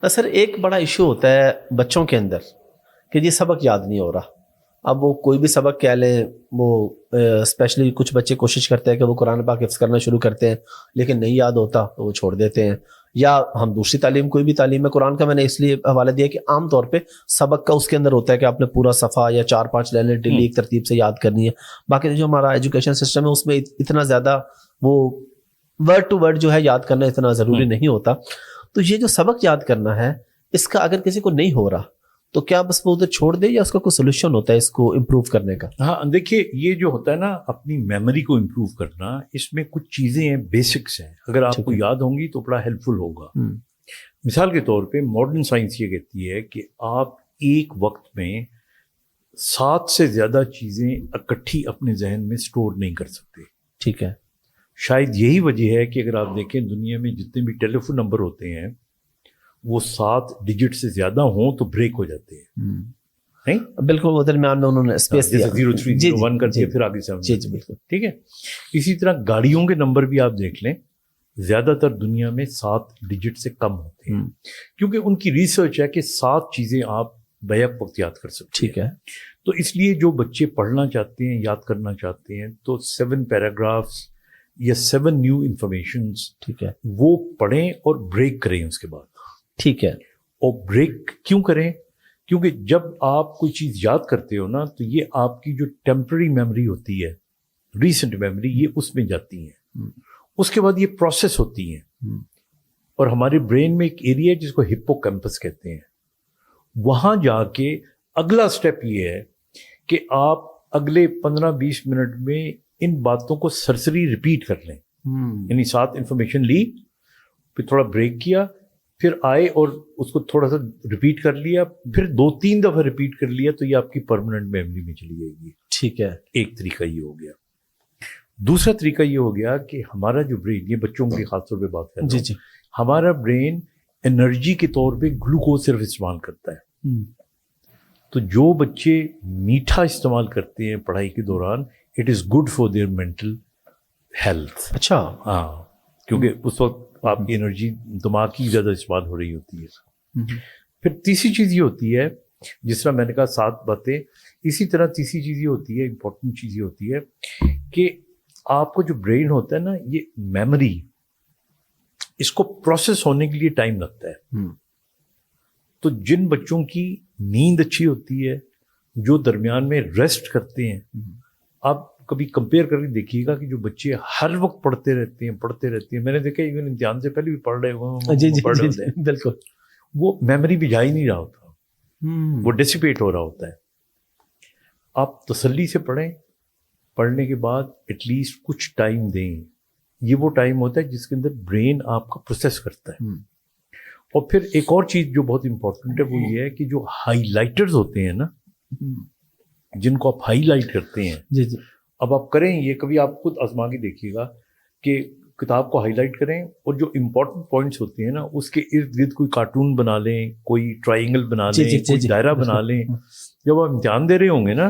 سر ایک بڑا ایشو ہوتا ہے بچوں کے اندر کہ یہ سبق یاد نہیں ہو رہا. اب وہ کوئی بھی سبق کہہ لیں, وہ اسپیشلی کچھ بچے کوشش کرتے ہیں کہ وہ قرآن پاک حفظ کرنا شروع کرتے ہیں لیکن نہیں یاد ہوتا تو وہ چھوڑ دیتے ہیں. یا ہم دوسری تعلیم, کوئی بھی تعلیم ہے, قرآن کا میں نے اس لیے حوالہ دیا کہ عام طور پہ سبق کا اس کے اندر ہوتا ہے کہ آپ نے پورا صفحہ یا 4-5 لائنیں ڈیلی ایک ترتیب سے یاد کرنی ہے. باقی جو ہمارا ایجوکیشن سسٹم ہے اس میں اتنا زیادہ وہ ورڈ ٹو ورڈ جو ہے یاد کرنا اتنا ضروری نہیں ہوتا. تو یہ جو سبق یاد کرنا ہے اس کا اگر کسی کو نہیں ہو رہا تو کیا بس وہ ادھر چھوڑ دے یا اس کا کوئی سولوشن ہوتا ہے اس کو امپروو کرنے کا؟ ہاں دیکھیے, یہ جو ہوتا ہے نا اپنی میموری کو امپروو کرنا, اس میں کچھ چیزیں ہیں, بیسکس ہیں, اگر آپ کو یاد ہوں گی تو بڑا ہیلپ فل ہوگا. مثال کے طور پہ ماڈرن سائنس یہ کہتی ہے کہ آپ ایک وقت میں 7 سے زیادہ چیزیں اکٹھی اپنے ذہن میں سٹور نہیں کر سکتے. ٹھیک ہے. شاید یہی وجہ ہے کہ اگر آپ دیکھیں دنیا میں جتنے بھی ٹیلی فون نمبر ہوتے ہیں وہ 7 ڈیجٹ سے زیادہ ہوں تو بریک ہو جاتے ہیں. بالکل, وہ درمیان میں انہوں نے اسپیس دیا, 0 3 0 1 کر کے پھر آگے سے. جی بالکل ٹھیک ہے. اسی طرح گاڑیوں کے نمبر بھی آپ دیکھ لیں, زیادہ تر دنیا میں 7 ڈیجٹ سے کم ہوتے ہیں, کیونکہ ان کی ریسرچ ہے کہ 7 چیزیں آپ بیک وقت یاد کر سکتے ہیں. ٹھیک ہے. تو اس لیے جو بچے پڑھنا چاہتے ہیں, یاد کرنا چاہتے ہیں, تو 7 پیراگرافس یا 7 نیو انفارمیشنز, ٹھیک ہے, وہ پڑھیں اور بریک کریں اس کے بعد. ٹھیک ہے. اور بریک کیوں کریں؟ کیونکہ جب آپ کوئی چیز یاد کرتے ہو نا تو یہ آپ کی جو ٹیمپرری میموری ہوتی ہے, ریسنٹ میموری, یہ اس میں جاتی ہیں. اس کے بعد یہ پروسیس ہوتی ہیں, اور ہمارے برین میں ایک ایریا ہے جس کو ہپو کیمپس کہتے ہیں. وہاں جا کے اگلا سٹیپ یہ ہے کہ آپ اگلے 15-20 منٹ میں ان باتوں کو سرسری ریپیٹ کر لیں. یعنی 7 انفارمیشن لی, پھر تھوڑا بریک کیا, پھر آئے اور اس کو تھوڑا سا ریپیٹ کر لیا, پھر 2-3 دفعہ ریپیٹ کر لیا, تو یہ آپ کی پرماننٹ میموری میں چلی جائے گی. ٹھیک ہے. ایک طریقہ یہ ہو گیا. دوسرا طریقہ یہ ہو گیا کہ ہمارا جو برین, یہ بچوں کے خاص طور پہ بات کرتا ہوں, ہمارا برین انرجی کے طور پہ گلوکوز صرف استعمال کرتا ہے. تو جو بچے میٹھا استعمال کرتے ہیں پڑھائی کے دوران, it is good for their mental health. اچھا. ہاں, کیونکہ اس وقت آپ کی انرجی دماغ کی زیادہ استعمال ہو رہی ہوتی ہے. پھر تیسری چیز یہ ہوتی ہے, جس طرح میں نے کہا 7 باتیں, اسی طرح تیسری چیز یہ ہوتی ہے, امپورٹنٹ چیز یہ ہوتی ہے کہ آپ کو جو برین ہوتا ہے نا, یہ میموری, اس کو پروسیس ہونے کے لیے ٹائم لگتا ہے. تو جن بچوں کی نیند اچھی ہوتی ہے, جو درمیان میں ریسٹ کرتے ہیں, آپ کبھی کمپیئر کر کے دیکھیے گا کہ جو بچے ہر وقت پڑھتے رہتے ہیں, میں نے دیکھا ایون امتحان سے پہلے بھی پڑھ رہے ہوئے, بالکل, وہ میموری بھی جا ہی نہیں رہا ہوتا, وہ ڈسپیٹ ہو رہا ہوتا ہے. آپ تسلی سے پڑھیں, پڑھنے کے بعد ایٹ لیسٹ کچھ ٹائم دیں. یہ وہ ٹائم ہوتا ہے جس کے اندر برین آپ کا پروسیس کرتا ہے. اور پھر ایک اور چیز جو بہت امپورٹنٹ ہے وہ یہ ہے کہ جو ہائی لائٹرز ہوتے ہیں نا, جن کو آپ ہائی لائٹ کرتے ہیں, اب آپ کریں یہ, کبھی آپ خود آزما کے دیکھیے گا کہ کتاب کو ہائی لائٹ کریں اور جو امپورٹنٹ پوائنٹس ہوتے ہیں نا اس کے ارد گرد کوئی کارٹون بنا لیں, کوئی ٹرائنگل بنا لیں, کوئی دائرہ بنا لیں. جب آپ امتحان دے رہے ہوں گے نا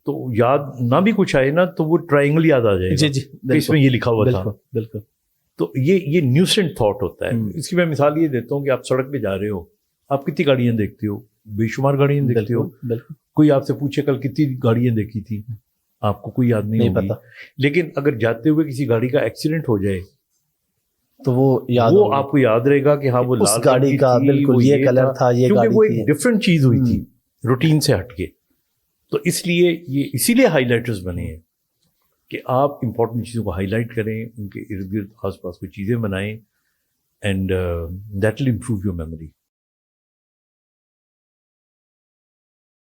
تو یاد نہ بھی کچھ آئے نا تو وہ ٹرائنگل یاد آ جائے گا کہ اس میں یہ لکھا ہوا تھا. بالکل. تو یہ نیوسنٹ تھاٹ ہوتا ہے. اس کی میں مثال یہ دیتا ہوں کہ آپ سڑک پہ جا رہے ہو, آپ کتنی گاڑیاں دیکھتے ہو, بے شمار گاڑیاں دیکھتے ہو. کوئی آپ سے پوچھے کل کتنی گاڑیاں دیکھی تھی, آپ کو کوئی یاد نہیں پتا. لیکن اگر جاتے ہوئے کسی گاڑی کا ایکسیڈنٹ ہو جائے تو وہ آپ کو یاد رہے گا کہ ہاں وہ لال گاڑی کا بالکل یہ کلر تھا, یہ کیونکہ وہ ایک ڈفرینٹ چیز ہوئی تھی روٹین سے ہٹ کے. تو اس لیے یہ اسی لیے ہائی لائٹرز بنے ہیں کہ آپ امپورٹنٹ چیزوں کو ہائی لائٹ کریں, ان کے ارد گرد آس پاس کوئی چیزیں بنائیں, and that will improve your memory.